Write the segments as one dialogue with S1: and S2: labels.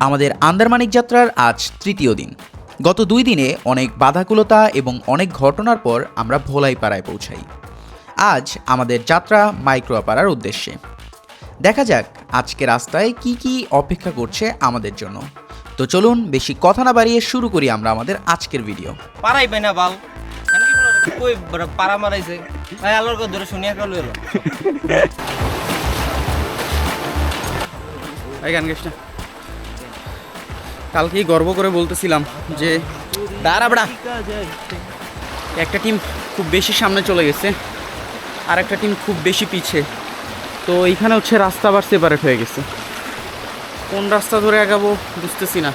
S1: আমাদের আন্দারমানিক যাত্রার আজ তৃতীয় দিন। গত 2 দিনে অনেক বাধাকুলতা এবং অনেক ঘটনার পর আমরা ভোলাইপাড়ায় পৌঁছাই। আজ আমাদের যাত্রা মাইক্রোপাড়ার উদ্দেশ্যে। দেখা যাক আজকে রাস্তায় কি কি অপেক্ষা করছে আমাদের জন্য। তো চলুন বেশি কথা না বাড়িয়ে শুরু করি আমরা আমাদের আজকের ভিডিও।
S2: পারাই পাই না বাল কই পারা মারাইছে ভাই আলোর কো ধরে শুনিয়া গেল এলো
S3: এই গান গাইছ না। কালকেই গর্ব করে বলতেছিলাম যে দাঁড়াবড়া একটা টিম খুব বেশি সামনে চলে গেছে আর একটা টিম খুব বেশি পিছে। তো এইখানে হচ্ছে রাস্তা আবার সেপারেট হয়ে গেছে। কোন রাস্তা ধরে আগাবো বুঝতেছি না,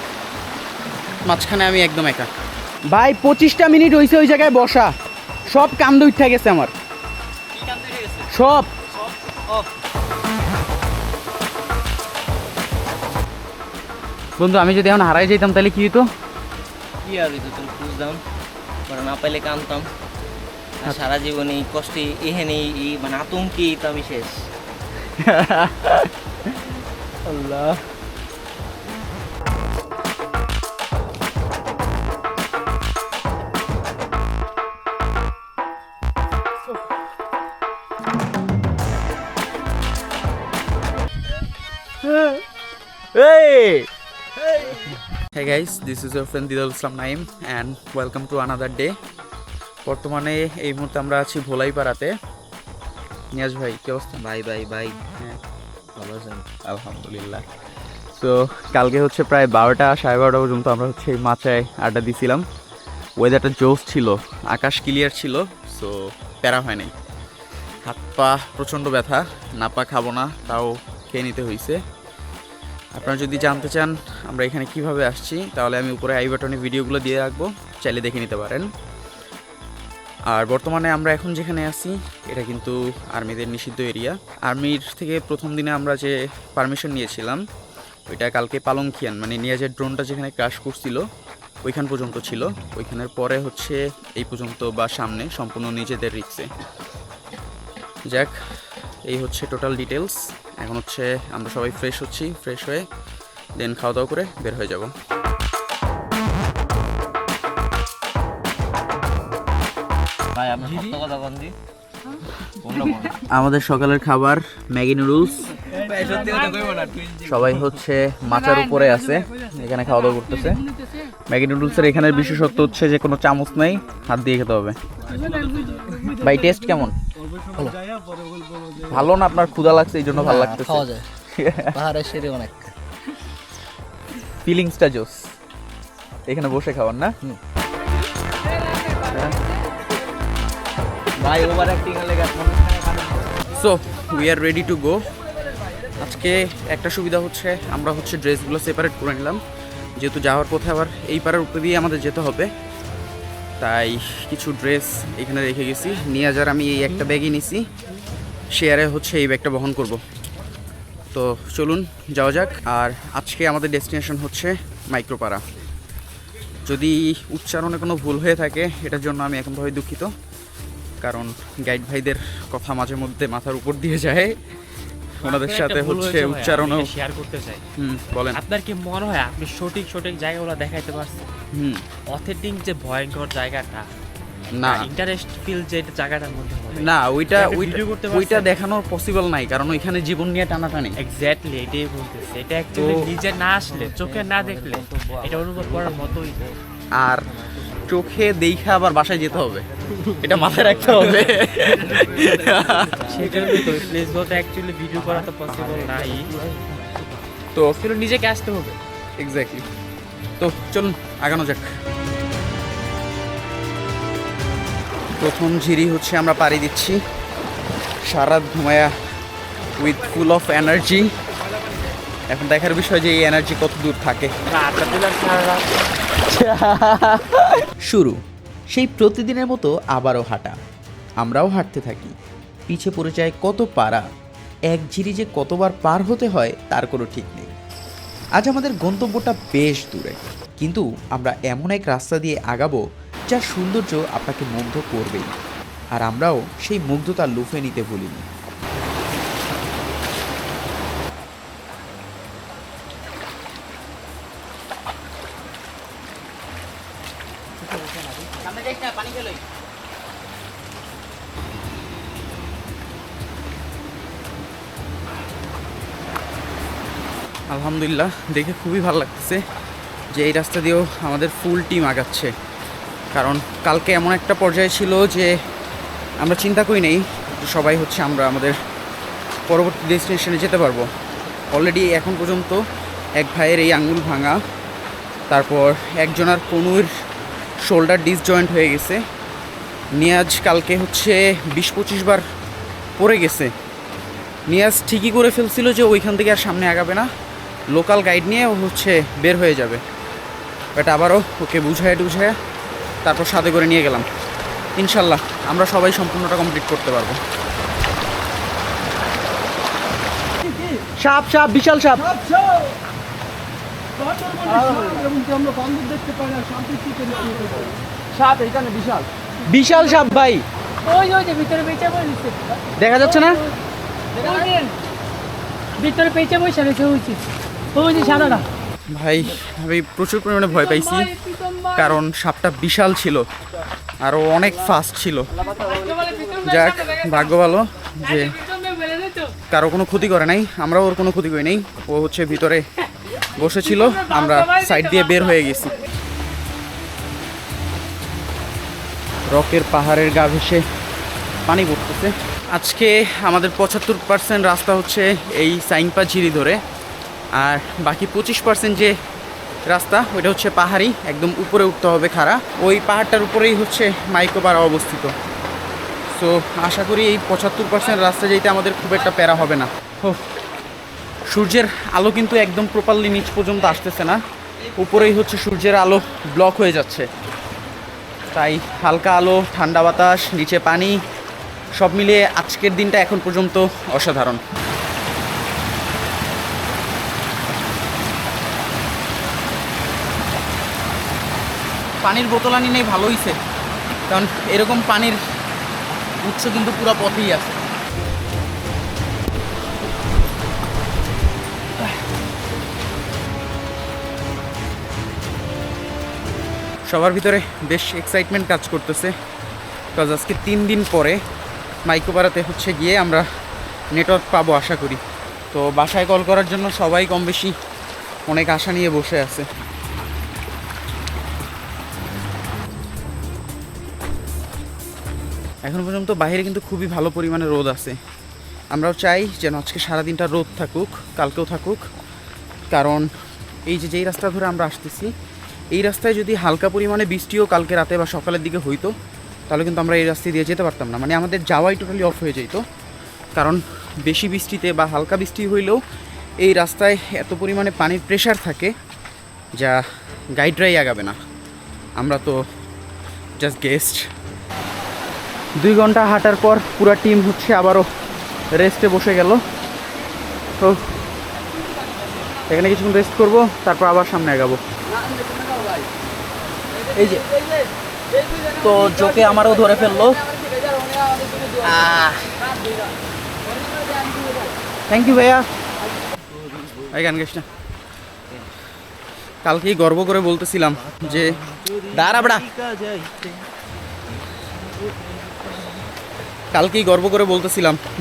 S3: মাঝখানে আমি একদম একা। ভাই 25টা মিনিট হয়েছে ওই জায়গায় বসা, সব কান্দ উঠে গেছে আমার সব। বন্ধু আমি যদি এখন হারাই যেতাম তাহলে কি হতো?
S2: কি আর হইতো তুমি খুঁজতাম মানে না পাইলে কানতাম আর সারা জীবন এই কষ্টে এখানে এই মানে আতঙ্কে তো আমি শেষ। আল্লাহ
S3: Hey guys, this is your friend Didal Islam Naim and welcome to another day. বর্তমানে এই মুহূর্তে আমরা আছি ভোলাইপাড়াতে। নিয়াজ ভাই কি অবস্থা?
S2: ভাই ভাই ভাই
S3: হ্যাঁ
S2: ভালো আছেন?
S3: আলহামদুলিল্লাহ। তো কালকে হচ্ছে প্রায় 12টা 12:30 পর্যন্ত আমরা হচ্ছে এই মাচায় আড্ডা দিছিলাম। ওয়েদারটা জোস ছিল, আকাশ ক্লিয়ার ছিল, সো প্যারা হয় নাই। হাত পা প্রচণ্ড ব্যথা, না পা খাবো না তাও খেয়ে নিতে হয়েছে। আপনারা যদি জানতে চান আমরা এখানে কিভাবে আসছি তাহলে আমি উপরে আই বাটনে ভিডিওগুলো দিয়ে রাখবো, চাইলে দেখে নিতে পারেন। আর বর্তমানে আমরা এখন যেখানে আছি এটা কিন্তু আর্মিদের নিষিদ্ধ এরিয়া। আর্মির থেকে প্রথম দিনে আমরা যে পারমিশন নিয়েছিলাম ওইটা কালকে পালংখিয়ান মানে নিয়াজের ড্রোনটা যেখানে ক্র্যাশ করছিল ওইখান পর্যন্ত ছিল। ওইখানের পরে হচ্ছে এই পর্যন্ত বা সামনে সম্পূর্ণ নিজেদের রিক্সে। যাক, এই হচ্ছে টোটাল ডিটেলস। এখন হচ্ছে আমরা সবাই ফ্রেশ হচ্ছি, ফ্রেশ হয়ে দেন খাওয়া দাওয়া করে বের হয়ে যাব।
S2: ভাই আপনি সত্য কথা কোন দি
S3: আমাদের সকালের খাবার ম্যাগি নুডলস।
S2: সত্যি কথা কইবো না
S3: সবাই হচ্ছে মাচার উপরে আছে, এখানে খাওয়া দাওয়া করতেছে। ম্যাগি নুডলসের এখানের বিশেষত্ব হচ্ছে যে কোনো চামচ নাই, হাত দিয়ে খেতে হবে। ভাই টেস্ট কেমন? ভালো না? আপনার ক্ষুধা লাগছে এই জন্য ভালো লাগতেছে?
S2: খাওয়া যায় পাহাড়ের সেরে অনেক
S3: ফিলিংসটা জোস। এখানে বসে খাবার না?
S2: ভাই ওভার অ্যাক্টিং এর লাগা
S3: so we are ready to go. আজকে একটা সুবিধা হচ্ছে আমরা হচ্ছে ড্রেসগুলো সেপারেট করে নিলাম, যেহেতু যাওয়ার পথে আবার এই পাড়ার উপর দিয়ে আমাদের যেতে হবে, তাই কিছু ড্রেস এখানে রেখে গেছি। নিয়ে যার আমি এই একটা ব্যাগই নিছি, শেয়ারে হচ্ছে এই ব্যাগটা বহন করব। তো চলুন যাওয়া যাক। আর আজকে আমাদের ডেস্টিনেশন হচ্ছে মাইক্রোপাড়া। যদি উচ্চারণে কোনো ভুল হয়ে থাকে এটার জন্য আমি এখনভাবে দুঃখিত, কারণ গাইড ভাইদের কথা মাঝে মধ্যে মাথার উপর দিয়ে যায়। ওনাদের সাথে হচ্ছে উচ্চারণও
S4: শেয়ার করতে চাই।
S3: বলেন।
S4: আপনার কি মনে হয় আপনি সঠিক জায়গাগুলো দেখাইতে পারছেন? অথেন্টিক যে ভয়ঙ্কর জায়গাটা
S3: না,
S4: ইন্টারেস্ট ফিল যে জায়গাটার মধ্যে হবে
S3: না ওইটা
S4: একটা video করতে পারছেন?
S3: ওইটা দেখানোর পসিবল নাই, কারণ ওইখানে জীবন নিয়ে টানাটানি।
S4: এক্স্যাক্টলি এটাই বলতেছে। এটা অ্যাকচুয়ালি নিজে না আসলে, চোখে না দেখলে এটা অনুভব করার মতোই।
S3: আর চোখে দেখা আবার বাসায় যেতে হবে, এটা মাথায় রাখতে হবে।
S4: সেটার তো প্লেসগুলোতে অ্যাকচুয়ালি ভিডিও করা তো পসিবল নাই,
S3: তো
S4: কিন্তু নিজেকে আসতে হবে।
S3: এক্স্যাক্টলি। তো চলুন আগানো যাক। প্রথম ঝিরি হচ্ছে আমরা পাড়ি দিচ্ছি, সারা ঘুমায়া উইথ ফুল অফ এনার্জি। এখন দেখার বিষয় যে এই এনার্জি কত দূর থাকে।
S1: শুরু সেই প্রতিদিনের মতো আবারও হাঁটা। আমরাও হাঁটতে থাকি, পিছে পড়ে যায় কত পাড়া। এক ঝিরি যে কতবার পার হতে হয় তার কোনো ঠিক নেই। আজ আমাদের গন্তব্যটা বেশ দূরে, কিন্তু আমরা এমন এক রাস্তা দিয়ে আগাবো যার সৌন্দর্য আপনাকে মুগ্ধ করবেই। আর আমরাও সেই মুগ্ধতা লুফে নিতে ভুলিনি।
S3: আলহামদুলিল্লাহ, দেখে খুবই ভালো লাগতেছে যে এই রাস্তা দিয়েও আমাদের ফুল টিম আগাচ্ছে। কারণ কালকে এমন একটা পর্যায়ে ছিল যে আমরা চিন্তা করি নেই যে সবাই হচ্ছে আমরা আমাদের পরবর্তী ডেস্টিনেশনে যেতে পারবো। অলরেডি এখন পর্যন্ত এক ভাইয়ের এই আঙুল ভাঙা, তারপর একজনের কনুর শোল্ডার ডিসজয়েন্ট হয়ে গেছে, নিয়াজ কালকে হচ্ছে 20-25 বার পড়ে গেছে। নিয়াজ ঠিকই করে ফেলছিল যে ওইখান থেকে আর সামনে আগাবে না, লোকাল গাইড নিয়ে ও হচ্ছে বের হয়ে যাবে। বাট আবারও ওকে বুঝায় তারপর সাথে করে নিয়ে গেলাম। ইনশাল্লাহ আমরা সবাই সম্পূর্ণটা কমপ্লিট করতে পারবো।
S1: সাপ সাপ, বিশাল সাপ।
S3: সাপ এখানে বিশাল
S1: বিশাল সাপ ভাই,
S5: ওই ওই যে ভিতরে পেঁচা বই নিচ্ছে,
S1: দেখা যাচ্ছে না?
S5: ভিতরে পেঁচা বই সারেছে হয়েছে, ওই যে সাদাটা।
S3: ভাই, আমি প্রচুর পরিমাণে ভয় পাইছি, কারণ সাপটা বিশাল ছিল আর ও অনেক ফাস্ট ছিল। যাক, ভাগ্য ভালো যে কারো কোনো ক্ষতি করে নাই, আমরাও ওর কোনো ক্ষতি করি নাই। ও হচ্ছে ভিতরে বসেছিল, আমরা সাইড দিয়ে বের হয়ে গেছি। রকের পাহাড়ের গা ভেসে পানি পড়তেছে। আজকে আমাদের 75% রাস্তা হচ্ছে এই সাইংপা ঝিরি ধরে, আর বাকি 25% যে রাস্তা ওইটা হচ্ছে পাহাড়ি, একদম উপরে উঠতে হবে খাড়া। ওই পাহাড়টার উপরেই হচ্ছে মাইকোপাড়া অবস্থিত। সো আশা করি এই 75% রাস্তা যেতে আমাদের খুব একটা প্যারা হবে না। সূর্যের আলো কিন্তু একদম প্রপারলি নিচ পর্যন্ত আসতেছে না, উপরেই হচ্ছে সূর্যের আলো ব্লক হয়ে যাচ্ছে। তাই হালকা আলো, ঠান্ডা বাতাস, নিচে পানি, সব মিলিয়ে আজকের দিনটা এখন পর্যন্ত অসাধারণ। পানির বোতল আনি নেই, ভালো হইছে, কারণ এরকম পানির উৎস কিন্তু পুরো পথেই আছে। সবার ভিতরে বেশ এক্সাইটমেন্ট কাজ করতেছে, বিকজ আজকে 3 দিন পরে মাইকোপাড়াতে হচ্ছে গিয়ে আমরা নেটওয়ার্ক পাবো আশা করি। তো বাসায় কল করার জন্য সবাই কম বেশি অনেক আশা নিয়ে বসে আছে। এখন পর্যন্ত বাইরে কিন্তু খুবই ভালো পরিমাণে রোদ আছে। আমরাও চাই যেন আজকে সারাদিনটা রোদ থাকুক, কালকেও থাকুক, কারণ এই যেই রাস্তা ধরে আমরা আসতেছি, এই রাস্তায় যদি হালকা পরিমাণে বৃষ্টিও কালকে রাতে বা সকালের দিকে হইতো, তাহলে কিন্তু আমরা এই রাস্তায় দিয়ে যেতে পারতাম না, মানে আমাদের যাওয়াই টোটালি অফ হয়ে যেত। কারণ বেশি বৃষ্টিতে বা হালকা বৃষ্টি হইলেও এই রাস্তায় এত পরিমাণে পানির প্রেশার থাকে যা গাইডরাই আগাবে না। আমরা তো জাস্ট গেস্ট। 2 ঘন্টা হাঁটার পর পুরা টিম হচ্ছে আবারও রেস্টে বসে গেল। তো এখানে কিছুক্ষণ রেস্ট করবো, তারপর আবার সামনে আগাবো।
S1: এই যে তো জোকে আমারও ধরে ফেললো।
S3: থ্যাংক ইউ ভাইয়া। ভাই গান গাইস না। কালকেই গর্ব করে বলতেছিলাম যে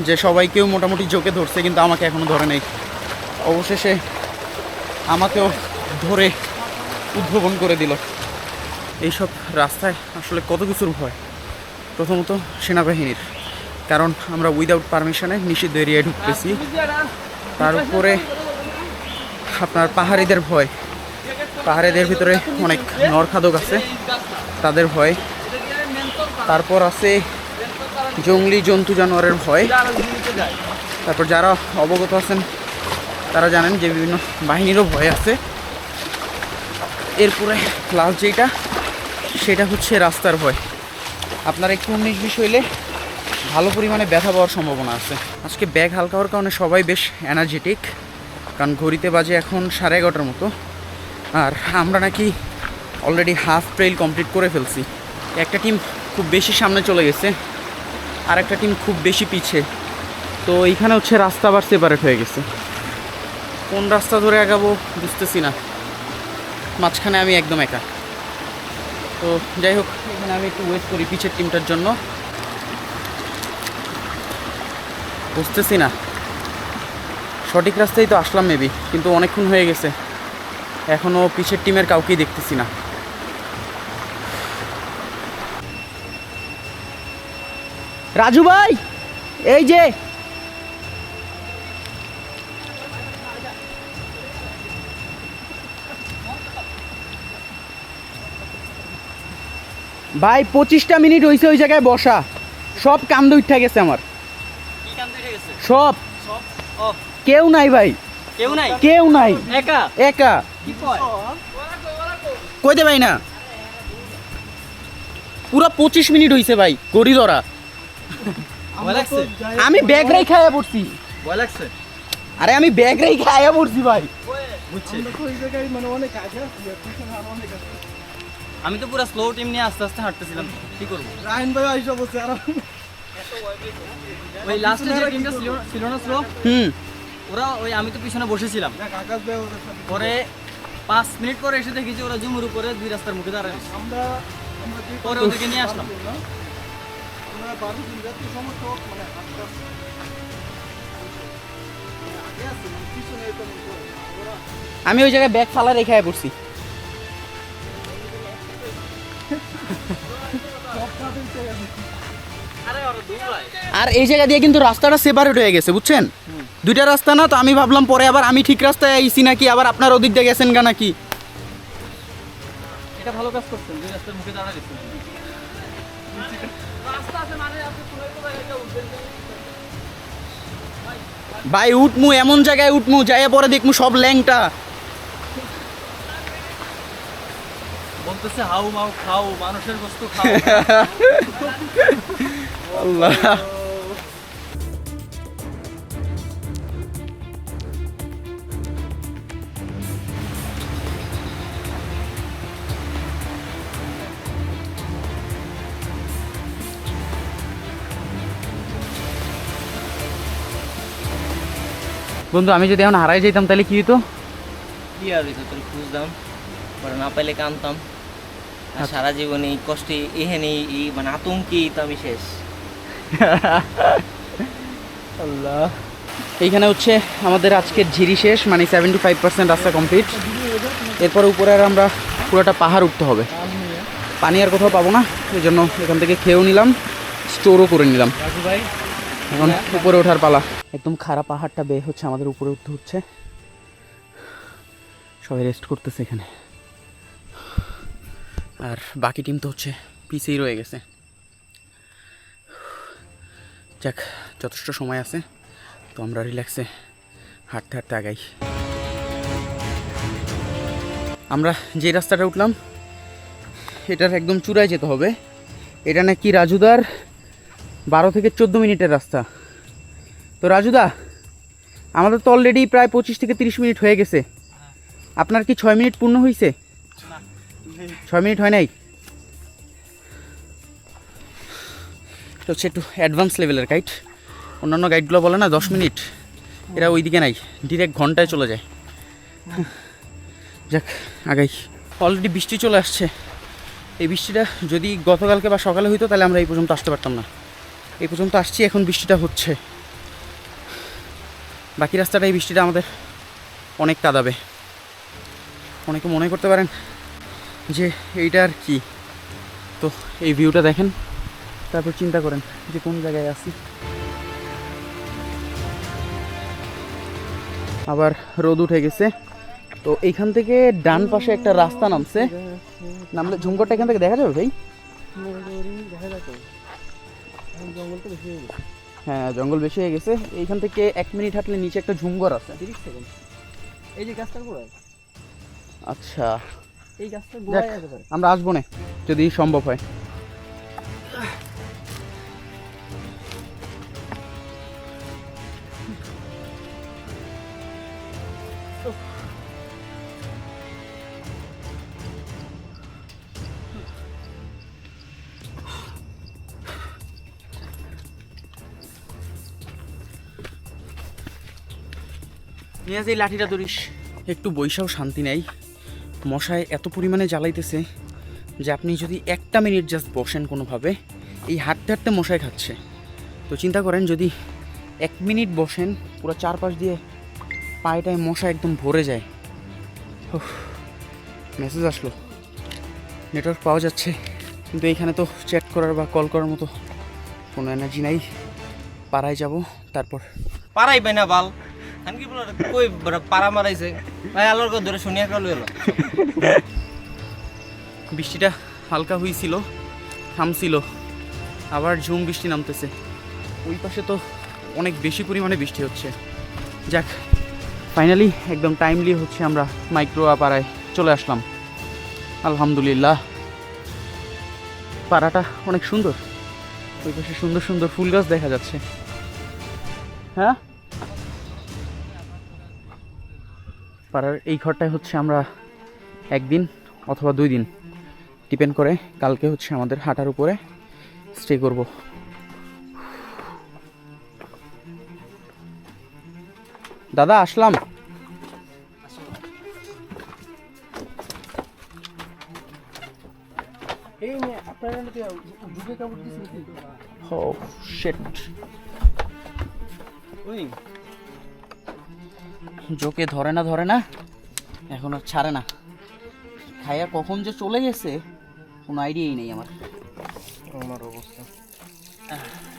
S3: যে সবাইকেও মোটামুটি জোকে ধরছে, কিন্তু আমাকে এখনো ধরে নেই। অবশেষে আমাকেও ধরে উদ্ভাবন করে দিল। এইসব রাস্তায় আসলে কত কিছুর ভয়। প্রথমত সেনাবাহিনীর, কারণ আমরা উইদাউট পারমিশনে নিষিদ্ধ এরিয়ায় ঢুকতেছি। তার উপরে আপনার পাহাড়িদের ভয়, পাহাড়িদের ভিতরে অনেক নরখাদক আছে, তাদের ভয়। তারপর আছে জঙ্গলি জন্তু জানোয়ারের ভয়। তারপর যারা অবগত আছেন তারা জানেন যে বিভিন্ন বাহিনীরও ভয় আছে। এরপরে লাস্ট যেটা, সেটা হচ্ছে রাস্তার ভয়। আপনার একটু 19-20 হইলে ভালো পরিমাণে ব্যথা পাওয়ার সম্ভাবনা আছে। আজকে ব্যাগ হালকা হওয়ার কারণে সবাই বেশ এনার্জেটিক, কারণ ঘড়িতে বাজে এখন 11:30 মতো। আর আমরা নাকি অলরেডি হাফ ট্রেইল কমপ্লিট করে ফেলছি। একটা টিম খুব বেশি সামনে চলে গেছে, আর একটা টিম খুব বেশি পিছে। তো এইখানে হচ্ছে রাস্তা আবার সেপারেট হয়ে গেছে। কোন রাস্তা ধরে আগাবো বুঝতেছি না, মাঝখানে আমি একদম একা। তো যাই হোক, এখানে আমি একটু ওয়েট করি পিছের টিমটার জন্য। বুঝতেছি না, সঠিক রাস্তায় তো আসলাম মেবি, কিন্তু অনেকক্ষণ হয়ে গেছে, এখনও পিছের টিমের কাউকেই দেখতেছি না। রাজু ভাই, এই যে ভাই 25টা মিনিট হয়েছে ওই জায়গায় বসা, সব কান্দ উঠে গেছে আমার,
S2: কি কাম হয়ে গেছে
S3: সব।
S2: সব? ও
S3: কেউ নাই ভাই,
S2: কেউ নাই,
S3: কেউ নাই,
S2: একা
S3: একা।
S2: কি কয়?
S3: কইতে ভাই না, পুরো 25 মিনিট হয়েছে ভাই গড়ি ধরা।
S2: ভয় লাগছে?
S3: আমি ব্যাগ রাই খাইয়া পড়ছি,
S2: ভয় লাগছে?
S3: আরে আমি ব্যাগ রাই খাইয়া পড়ছি ভাই।
S2: বুঝছি। আমি তো পুরো স্লো টিম নিয়ে আস্তে আস্তে হাঁটতেছিলাম, কি করবো? ওই লাস্টে যে টিমটা ছিল না স্লো, ওরা ওই আমি তো পিছনে বসেছিলাম, পরে 5 মিনিট পরে এসে দেখি যে ওরা জুমের উপরে 2 রাস্তার মুখে দাঁড়ায় আছে। পরে ওদেরকে নিয়ে আসলাম।
S3: আমি ওই জায়গায় ব্যাগ ফালা রেখে পড়ছি। আর এই জায়গা দিয়ে কিন্তু রাস্তাটা সেপারেট হয়ে গেছে, বুঝছেন? দুইটা রাস্তা না, তো আমি ভাবলাম পরে আবার আমি ঠিক রাস্তায় আইছি নাকি, আবার আপনার ওদিক দিয়ে গেছেন গা নাকি।
S2: এটা ভালো কাজ করছেন, 2 রাস্তার মুখে দাঁড়ায় গেছেন।
S3: ভাই উঠমু, এমন জায়গায় উঠমু যাইয়া পরে দেখমু সব ল্যাংটা।
S2: বলতেছে হাউ মাউ খাও, মানুষের বস্তু খাও।
S3: আল্লাহ, বন্ধু আমি যদি এখন হারাই যাইতাম তাহলে কি হতো?
S2: কি আর হইতো, তোর খুঁজতাম, পরে না পাইলে কানতাম, আর সারা জীবন এই কষ্টে এখানে এই মানে আতঙ্কে তো আমি শেষ।
S3: আল্লাহ, এইখানে হচ্ছে আমাদের আজকের ঝিরি শেষ, মানে 75% রাস্তা কমপ্লিট। এরপর উপরে আর আমরা পুরোটা পাহাড় উঠতে হবে, পানি আর কোথাও পাবো না, এই জন্য এখান থেকে খেয়েও নিলাম, স্টোরও করে নিলাম। এখন উপরে ওঠার পালা। একদম খারাপ পাহাড়টা বেয়ে হচ্ছে আমাদের উপরে উঠতে হচ্ছে, সবাই রেস্ট করতেছে এখানে, আর বাকি টিম তো হচ্ছে পিছেই রয়ে গেছে। যাক, যথেষ্ট সময় আছে, তো আমরা রিল্যাক্সে হাঁটতে হাঁটতে আগাই। আমরা যে রাস্তাটা উঠলাম এটার একদম চূড়ায় যেতে হবে। এটা নাকি রাজুদার 12 থেকে 14 মিনিটের রাস্তা। তো রাজুদা, আমাদের তো অলরেডি প্রায় 25 থেকে 30 মিনিট হয়ে গেছে, আপনার কি 6 মিনিট পূর্ণ হয়েছে? 6 মিনিট হয় নাই। এটা হচ্ছে একটু অ্যাডভান্স লেভেলের গাইড, অন্যান্য গাইডগুলো বলে না 10 মিনিট, এরা ওইদিকে নাই, ডিরেক্ট ঘন্টায় চলে যায়। যাক আগাই। অলরেডি বৃষ্টি চলে আসছে, এই বৃষ্টিটা যদি গতকালকে বা সকালে হইতো তাহলে আমরা এই পর্যন্ত আসতে পারতাম না। এই পর্যন্ত আসছি, এখন বৃষ্টিটা হচ্ছে। বাকি রাস্তাটা এই বৃষ্টিটা আমাদের অনেক কাঁদাবে। অনেকে মনে করতে পারেন যে এইটা আর কি, তো এই ভিউটা দেখেন, তারপর চিন্তা করেন যে কোন জায়গায় আছি। আবার রোদ উঠে গেছে, তো এইখান থেকে ডান পাশে একটা রাস্তা নামছে, নামলে ঝুমকরটা এখান থেকে দেখা যাবে ভাই? হ্যাঁ, জঙ্গল বেশি হয়ে গেছে। এইখান থেকে 1 মিনিট হাঁটলে নিচে একটা ঝুমঘর আছে।
S2: এই যে গাছটার গোড়ায়,
S3: আচ্ছা,
S2: এই গাছটার
S3: যাক,
S2: গোড়ায় যেতে পারে।
S3: আমরা আসবো না যদি সম্ভব হয়। নিয়ে এই লাঠিটা ধরিস। একটু বৈশাও শান্তি নেই, মশায় এত পরিমাণে জ্বালাইতেছে
S1: যে আপনি যদি একটা মিনিট জাস্ট বসেন কোনোভাবে, এই হাঁটতে হাঁটতে মশাই খাচ্ছে। তো চিন্তা করেন যদি 1 মিনিট বসেন, পুরো চারপাশ দিয়ে পায়েটায় মশা একদম ভরে যায়। মেসেজ আসলো, নেটওয়ার্ক পাওয়া যাচ্ছে, কিন্তু এইখানে তো চ্যাট করার বা কল করার মতো কোনো এনার্জি নাই। পাড়ায় যাব, তারপর
S2: পারাই পাই না বাল আনকি বলে কই পারা মারাইছে ভাই আলোর কো ধরে শুনিয়া কাল হলো।
S1: বৃষ্টিটা হালকা হয়েছিল, থামছিল, আবার ঝুম বৃষ্টি নামতেছে। ওই পাশে তো অনেক বেশি পরিমাণে বৃষ্টি হচ্ছে। যাক, ফাইনালি একদম টাইমলি হচ্ছে আমরা মাইক্রোয়া পাড়ায় চলে আসলাম। আলহামদুলিল্লাহ, পাড়াটা অনেক সুন্দর। ওই পাশে সুন্দর সুন্দর ফুল গাছ দেখা যাচ্ছে। হ্যাঁ, পাড়ার এই ঘরটায় হচ্ছে আমরা 1 দিন অথবা 2 দিন, ডিপেন্ড করে, কালকে হচ্ছে আমাদের হাঁটার উপরে স্টে করব। দাদা আসলাম। Oh, shit. জোকে ধরে না এখন আর ছাড়ে না। খাইয়া কখন যে চলে গেছে কোনো আইডিয়াই নেই আমার।
S2: আমার অবস্থা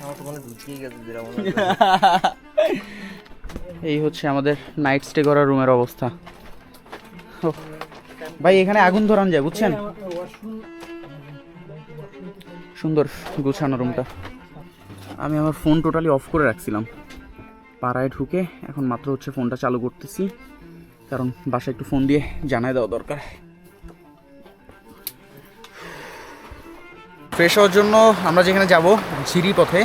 S2: আমার তো মানে ঢুকিয়ে গেছে যেরকম।
S1: এই হচ্ছে আমাদের নাইট স্টে করার রুমের অবস্থা। ওহ, ভাই এখানে আগুন ধরান যায়, বুঝছেন? সুন্দর গুছানো রুমটা। আমি আমার ফোন টোটালি অফ করে রাখছিলাম। পাড়ায় ঢুকে এখন মাত্র হচ্ছে ফোনটা চালু করতেছি, কারণ বাসায় একটু ফোন দিয়ে জানায় দেওয়া দরকার। ফ্রেশ হওয়ার জন্য আমরা যেখানে যাব ঝিরি পথে,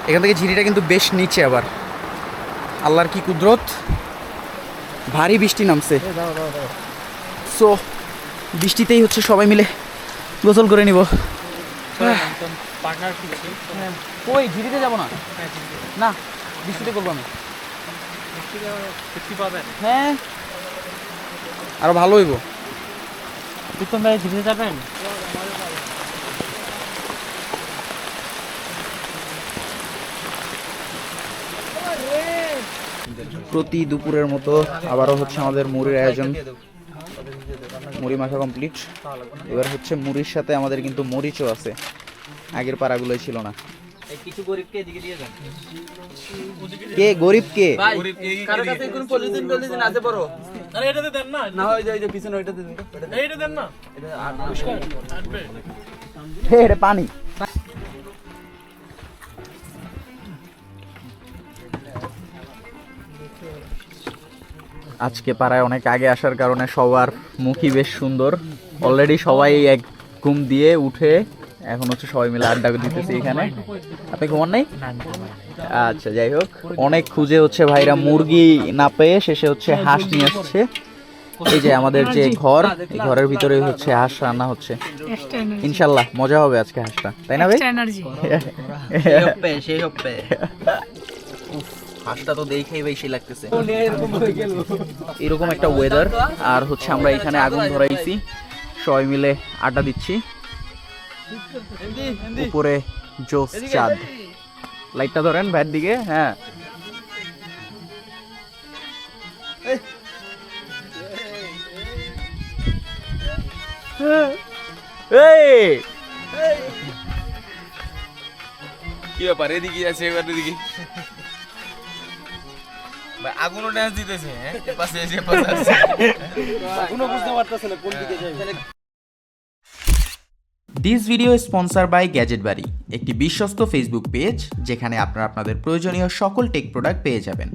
S1: এখান থেকে ঝিরিটা কিন্তু বেশ নিচে। আবার আল্লাহর কি কুদরত, ভারী বৃষ্টি নামছে। সো বৃষ্টিতেই হচ্ছে সবাই মিলে গোসল করে নিব। কই ঝিরিতে যাব না, না বৃষ্টিতে করবো আমি। হ্যাঁ, আরো ভালো হইব।
S4: বিক্রম ভাই ঝিরিতে যাবেন?
S1: প্রতি দুপুরের মতো আবারও হচ্ছে আমাদের মুড়ির আয়োজন। মুড়ি মাখা কমপ্লিট। এবার হচ্ছে মুড়ির সাথে আমাদের কিন্তু মরিচও আছে, আগের পাড়াগুলোই ছিল না।
S2: কিছু গরিবকে এদিকে দিয়ে যান।
S1: কে গরিব কে?
S2: কারো কাছে কোন পলিথিন আছে বড়? আরে এটাতে দেন না। না ওই যে পিছনে ওইটাতে দেন। এইটা দেন না। এটা আটবে।
S1: এটা পানি। আজকে পাড়ায় অনেক আগে আসার কারণে সবার মুখই বেশ সুন্দর। অলরেডি সবাই এক ঘুম দিয়ে উঠে এখন হচ্ছে সবাই মিলে আড্ডা দিতেছে এখানে। আপনি ঘুমান নাই? আচ্ছা, যাই হোক, অনেক খুঁজে হচ্ছে ভাইরা মুরগি না পেয়ে শেষে হচ্ছে হাঁস নিয়ে আসছে। এই যে আমাদের যে ঘর, এই ঘরের ভিতরে হচ্ছে হাঁস রান্না হচ্ছে। ইনশাল্লাহ মজা হবে আজকে হাঁসটা, তাই না ভাই? হাঁসটা তো দেখেই বেশি লাগতেছে। এরকম একটা ওয়েদার, আর হচ্ছে আমরা এখানে আগুন ধরাইছি, সবাই মিলে আড্ডা দিচ্ছি। উপরে জোস চাঁদ। লাইটটা ধরেন ভাইয়ের দিকে। হ্যাঁ,
S3: কি ব্যাপার? এদিকে আছে, এবার এদিকে আগুনও ড্যান্স দিতেছে। পাশে এসে পাশে
S2: কোনো বুঝতে পারতেছ না কোন দিকে যাবে।
S1: This video sponsor by gadget Bari, একটি বিশ্বস্ত ফেসবুক পেজ যেখানে আপনারা আপনাদের প্রয়োজনীয় সকল টেক প্রোডাক্ট পেয়ে যাবেন।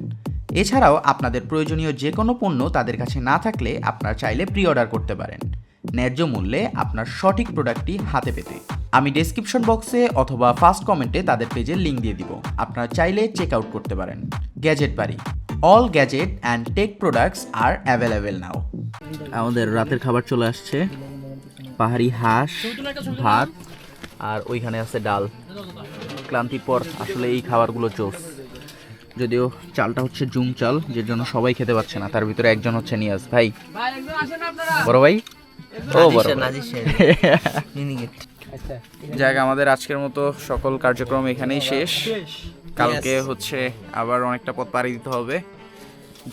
S1: এছাড়াও আপনাদের প্রয়োজনীয় যে কোনো পণ্য তাদের কাছে না থাকলে আপনারা চাইলে প্রি অর্ডার করতে পারেন, ন্যায্য মূল্যে আপনার সঠিক প্রোডাক্টটি হাতে পেতে। আমি ডেসক্রিপশন বক্সে অথবা ফার্স্ট কমেন্টে তাদের পেজের লিঙ্ক দিয়ে দিব, আপনারা চাইলে চেক আউট করতে পারেন। Gadget Bari, all gadget and tech products are available now. আমাদের রাতের খাবার চলে আসছে, পাহাড়ি হাঁস, ভাত, আর ওইখানে আছে ডাল। ক্লান্তির পর আসলে এই খাবারগুলো জোস। যদিও চালটা হচ্ছে জুম চাল, যে জন্য সবাই খেতে পারছে না। তার ভিতরে একজন হচ্ছে নিয়াজ ভাই, বড় ভাই।
S3: ও বড় যাক, আমাদের আজকের মতো সকল কার্যক্রম এখানেই শেষ। কালকে হচ্ছে আবার অনেকটা পথ পাড়ি দিতে হবে।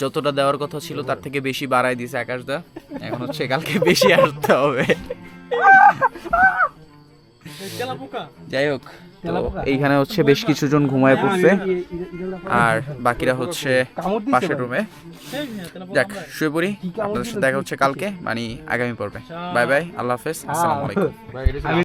S3: যতটা দেওয়ার কথা ছিল তার থেকে বেশি বাড়াই দিয়েছে আকাশদা। এখন হচ্ছে কালকে বেশি আসতে হবে। যাই হোক, তো এইখানে হচ্ছে বেশ কিছু জন ঘুমায় পড়ছে, আর বাকিরা হচ্ছে পাশের রুমে। যাক, শুয়ে পড়ি। আপনাদের সাথে দেখা হচ্ছে কালকে, মানে আগামী পর্বে। বাই বাই, আল্লাহ হাফেজ, আসসালামু আলাইকুম।